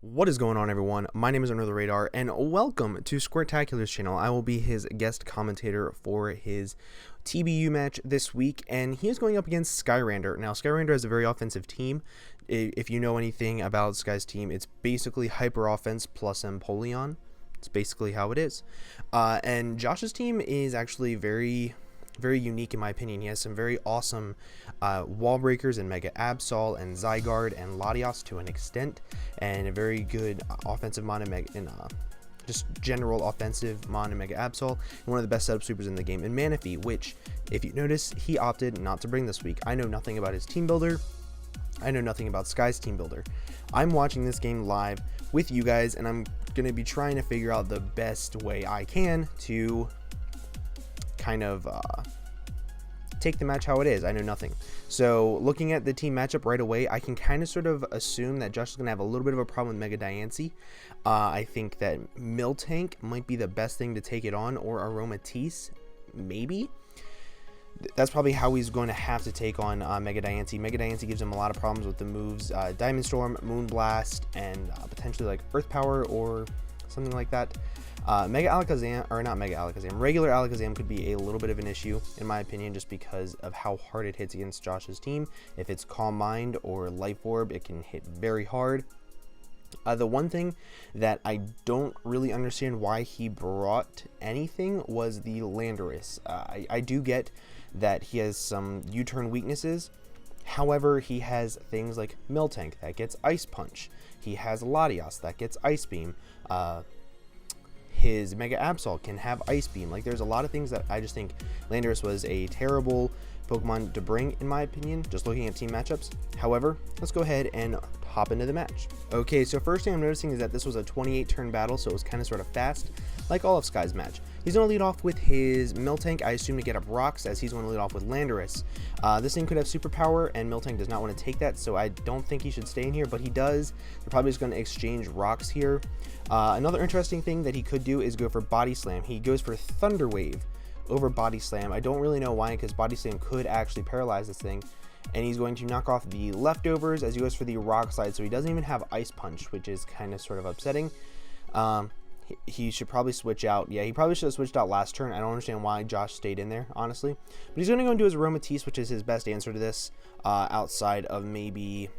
What is going on, everyone? My name is Under the Radar, and welcome to Squirtacular's channel. I will be his guest commentator for his TBU match this week, and he is going up against Skyrander. Now, Skyrander has a very offensive team. If you know anything about Sky's team, it's basically hyper offense plus Empoleon. It's basically how it is. And Josh's team is actually very unique in my opinion. He has some very awesome wall breakers in Mega Absol and Zygarde and Latios to an extent, and a very good offensive mon in just general offensive mon in Mega Absol, and one of the best setup sweepers in the game in Manaphy, which, if you notice, he opted not to bring this week. I know nothing about his team builder. I know nothing about Sky's team builder. I'm watching this game live with you guys, and I'm going to be trying to figure out the best way I can to kind of take the match how it is. I know nothing. So looking at the team matchup right away, I can kind of sort of assume that Josh is going to have a little bit of a problem with Mega Diancie. I think that Miltank might be the best thing to take it on, or Aromatisse, maybe. That's probably how he's going to have to take on Mega Diancie. Mega Diancie gives him a lot of problems with the moves Diamond Storm, Moonblast, and potentially like Earth Power or something like that. Mega Alakazam, or not Mega Alakazam, regular Alakazam could be a little bit of an issue, in my opinion, just because of how hard it hits against Josh's team. If it's Calm Mind or Life Orb, it can hit very hard. The one thing that I don't really understand why he brought anything was the Landorus. I do get that he has some U-turn weaknesses. However, he has things like Miltank that gets Ice Punch. He has Latios that gets Ice Beam. His Mega Absol can have Ice Beam. Like, there's a lot of things that I just think Landorus was a terrible Pokemon to bring, in my opinion, just looking at team matchups. However, let's go ahead and hop into the match. Okay, so first thing I'm noticing is that this was a 28 turn battle, so it was kind of sort of fast, like all of Sky's match. He's going to lead off with his Miltank, I assume, to get up rocks, as he's going to lead off with Landorus. This thing could have superpower, and Miltank does not want to take that, so I don't think he should stay in here, but he does. They're probably just going to exchange rocks here. Another interesting thing that he could do is go for Body Slam. He goes for Thunder Wave over Body Slam. I don't really know why, because Body Slam could actually paralyze this thing. And he's going to knock off the leftovers as he goes for the Rock Slide, so he doesn't even have Ice Punch, which is kind of sort of upsetting. He should probably switch out. Yeah, he probably should have switched out last turn. I don't understand why Josh stayed in there, honestly. But he's going to go into his Aromatisse, which is his best answer to this, outside of maybe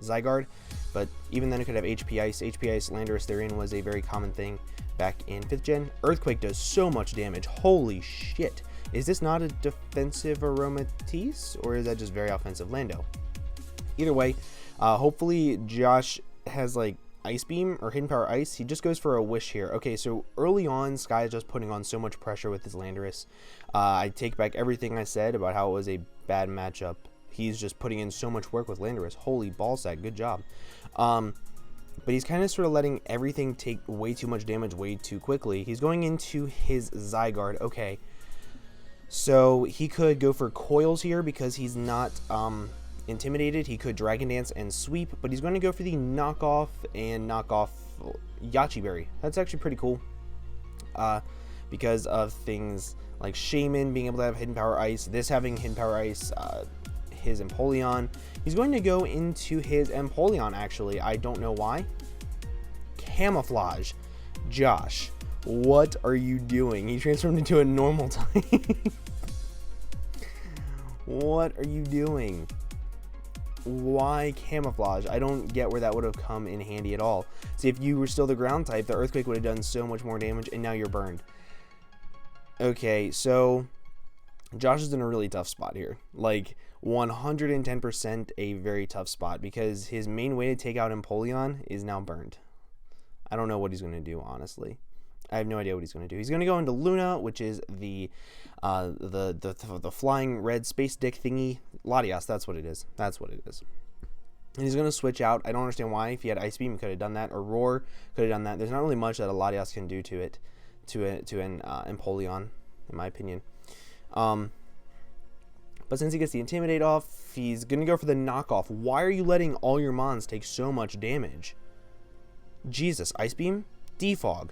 Zygarde. But even then, it could have HP Ice. HP Ice, Landorus, Therian was a very common thing back in 5th gen. Earthquake does so much damage. Holy shit. Is this not a defensive Aromatisse, or is that just very offensive Lando? Either way, hopefully Josh has like Ice Beam or Hidden Power Ice. He just goes for a Wish here. Okay, so early on, Sky is just putting on so much pressure with his Landorus. I take back everything I said about how it was a bad matchup. He's just putting in so much work with Landorus. Holy ballsack, good job. But he's kind of sort of letting everything take way too much damage way too quickly. He's going into his Zygarde. Okay, so he could go for Coils here because he's not intimidated. He could Dragon Dance and Sweep, but he's going to go for the knockoff and knock off Yachi Berry. That's actually pretty cool because of things like Shaman being able to have Hidden Power Ice, this having Hidden Power Ice, his Empoleon. He's going to go into his Empoleon, actually. I don't know why. Camouflage. Josh, what are you doing? He transformed into a normal type. What are you doing? Why Camouflage? I don't get where that would have come in handy at all. See, if you were still the ground type, the Earthquake would have done so much more damage, and now you're burned. Okay, so Josh is in a really tough spot here. Like, 110% a very tough spot, because his main way to take out Empoleon is now burned. I don't know what he's going to do, honestly. I have no idea what he's going to do. He's going to go into Luna, which is the flying red space dick thingy. Latios, that's what it is. That's what it is. And he's going to switch out. I don't understand why. If he had Ice Beam, he could have done that. Or Roar could have done that. There's not really much that a Latios can do to it, to an Empoleon, in my opinion. But since he gets the Intimidate off, he's going to go for the knockoff. Why are you letting all your mons take so much damage? Jesus, Ice Beam? Defog.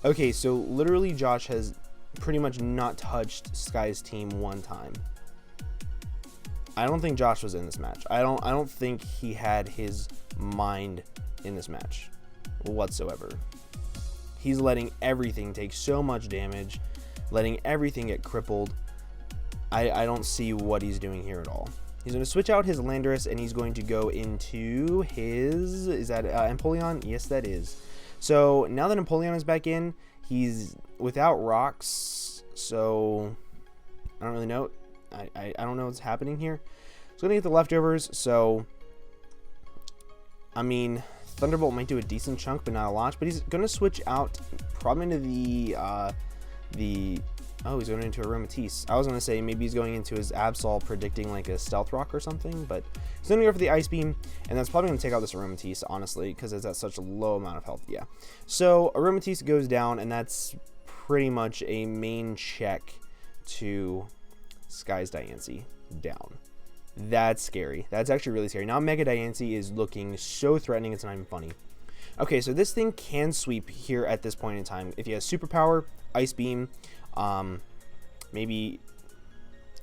Okay, so literally Josh has pretty much not touched Sky's team one time. I don't think Josh was in this match. I don't think he had his mind in this match whatsoever. He's letting everything take so much damage, letting everything get crippled. I don't see what he's doing here at all. He's going to switch out his Landorus, and he's going to go into his, is that Empoleon? Yes, that is. So now that Empoleon is back in, he's without rocks, so I don't really know. I don't know what's happening here. He's going to get the leftovers, so I mean, Thunderbolt might do a decent chunk, but not a lot. But he's going to switch out probably into oh, he's going into a Aromatisse. I was going to say maybe he's going into his Absol, predicting like a Stealth Rock or something, but he's going to go for the Ice Beam, and that's probably going to take out this Aromatisse, honestly, because it's at such a low amount of health. Yeah. So Aromatisse goes down, and that's pretty much a main check to Sky's Diancie down. That's scary. That's actually really scary. Now Mega Diancie is looking so threatening, it's not even funny. Okay, so this thing can sweep here at this point in time. If he has Superpower, Ice Beam, maybe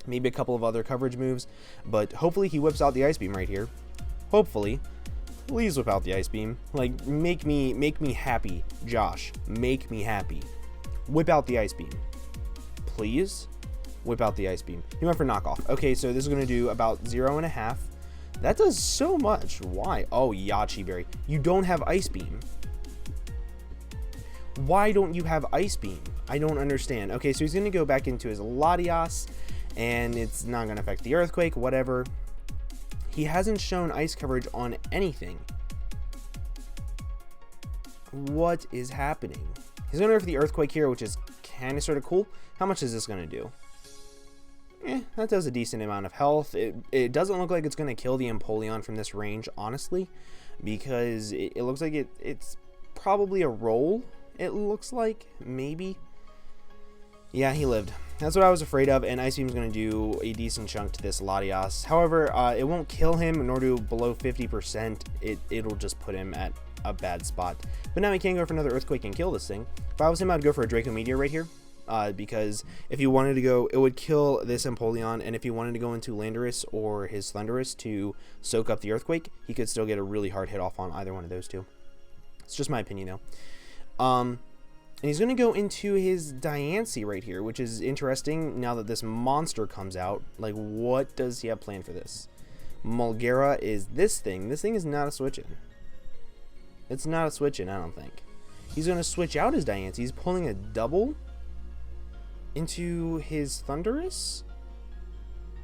a couple of other coverage moves, but hopefully he whips out the Ice Beam right here. Hopefully. Please whip out the Ice Beam. Like, make me happy, Josh. Make me happy. Whip out the Ice Beam. Please? Whip out the Ice Beam. He went for knockoff. Okay, so this is going to do about 0.5. That does so much. Why? Oh, Yachi Berry. You don't have Ice Beam. Why don't you have Ice Beam? I don't understand. Okay, so he's going to go back into his Latias, and it's not going to affect the Earthquake, whatever. He hasn't shown ice coverage on anything. What is happening? He's going to go for the Earthquake here, which is kind of sort of cool. How much is this going to do? That does a decent amount of health. It doesn't look like it's going to kill the Empoleon from this range, honestly, because it looks like it's probably a roll. It looks like, maybe. Yeah, he lived. That's what I was afraid of, and Ice Beam's going to do a decent chunk to this Latias. However, it won't kill him, nor do below 50%. It'll just put him at a bad spot. But now he can go for another Earthquake and kill this thing. If I was him, I'd go for a Draco Meteor right here. Because if he wanted to go, it would kill this Empoleon, and if he wanted to go into Landorus or his Thundurus to soak up the Earthquake, he could still get a really hard hit off on either one of those two. It's just my opinion, though. And he's going to go into his Diancie right here, which is interesting now that this monster comes out. Like, what does he have planned for this? Mulgera is this thing. This thing is not a switch-in. It's not a switch-in, I don't think. He's going to switch out his Diancie. He's pulling a double into his Thundurus.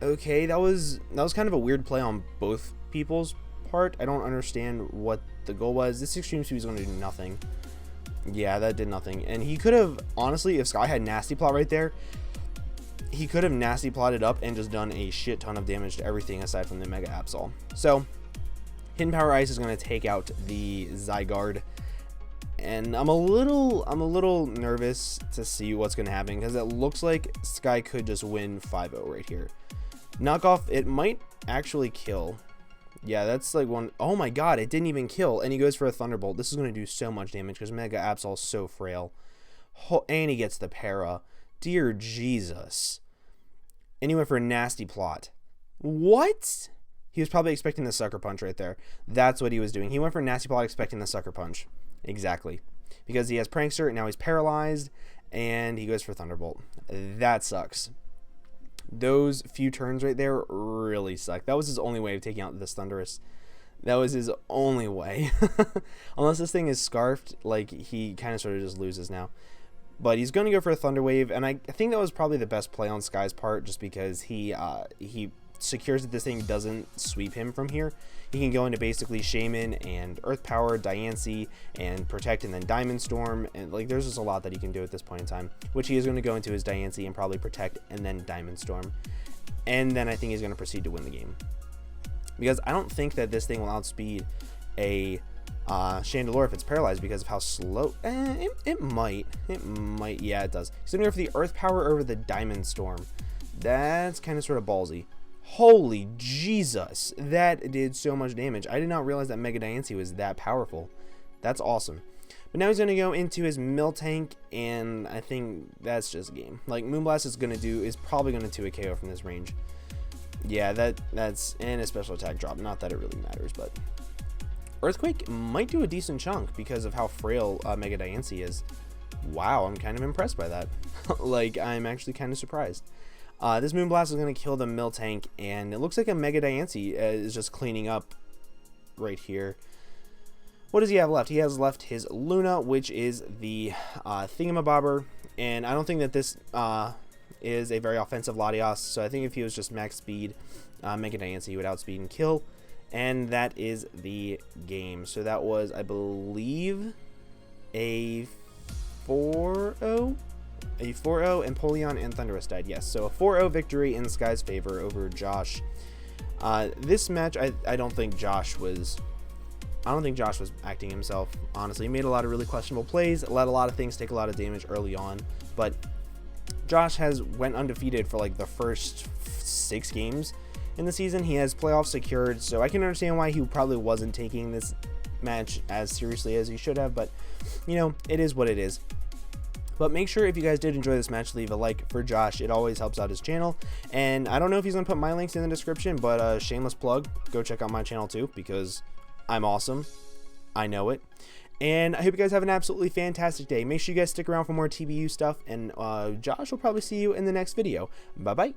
Okay, that was kind of a weird play on both people's part. I don't understand what the goal was. This Extreme Speed is going to do nothing. Yeah, that did nothing. And he could have, honestly, if Sky had Nasty Plot right there, he could have Nasty Plotted up and just done a shit ton of damage to everything aside from the Mega Absol. So, Hidden Power Ice is going to take out the Zygarde. And I'm a little nervous to see what's going to happen, because it looks like Sky could just win 5-0 right here. Knockoff, it might actually kill. Yeah, that's like one. Oh my god, it didn't even kill. And he goes for a Thunderbolt. This is going to do so much damage because Mega Absol is so frail. And he gets the Para. Dear Jesus. And he went for a Nasty Plot. What? He was probably expecting the Sucker Punch right there. That's what he was doing. He went for Nasty Plot expecting the Sucker Punch. Exactly. Because he has Prankster, and now he's paralyzed, and he goes for Thunderbolt. That sucks. Those few turns right there really suck. That was his only way of taking out this Thundurus. That was his only way. Unless this thing is scarfed, like, he kind of sort of just loses now. But he's going to go for a Thunder Wave, and I think that was probably the best play on Sky's part, just because he secures that this thing doesn't sweep him from here. He can go into basically Shaman and Earth Power, Diancie, and Protect, and then Diamond Storm, and like there's just a lot that he can do at this point in time, which he is going to go into his Diancie and probably Protect and then Diamond Storm, and then I think he's going to proceed to win the game, because I don't think that this thing will outspeed a Chandelure if it's paralyzed because of how slow. It might, yeah, it does. He's going to go for the Earth Power over the Diamond Storm. That's kind of sort of ballsy. Holy Jesus, that did so much damage. I did not realize that Mega Diancie was that powerful. That's awesome. But now he's going to go into his Miltank, and I think that's just game. Like, Moonblast is probably going to 2 a KO from this range. Yeah, that's and a special attack drop. Not that it really matters, but Earthquake might do a decent chunk because of how frail Mega Diancie is. Wow, I'm kind of impressed by that. Like, I'm actually kind of surprised. This Moonblast is going to kill the Miltank, and it looks like a Mega Diancie is just cleaning up right here. What does he have left? He has left his Luna, which is the Thingamabobber, and I don't think that this is a very offensive Latios, so I think if he was just max speed, Mega Diancie, he would outspeed and kill, and that is the game. So that was, I believe, a 4-0? A 4-0, and Polion and Thunderous died, yes. So a 4-0 victory in Sky's favor over Josh. This match, I don't think Josh was acting himself, honestly. He made a lot of really questionable plays, let a lot of things take a lot of damage early on, but Josh has went undefeated for like the first 6 games in the season. He has playoffs secured, so I can understand why he probably wasn't taking this match as seriously as he should have, but, you know, it is what it is. But make sure if you guys did enjoy this match, leave a like for Josh. It always helps out his channel. And I don't know if he's going to put my links in the description, but shameless plug, go check out my channel too, because I'm awesome. I know it. And I hope you guys have an absolutely fantastic day. Make sure you guys stick around for more TBU stuff, and Josh will probably see you in the next video. Bye-bye.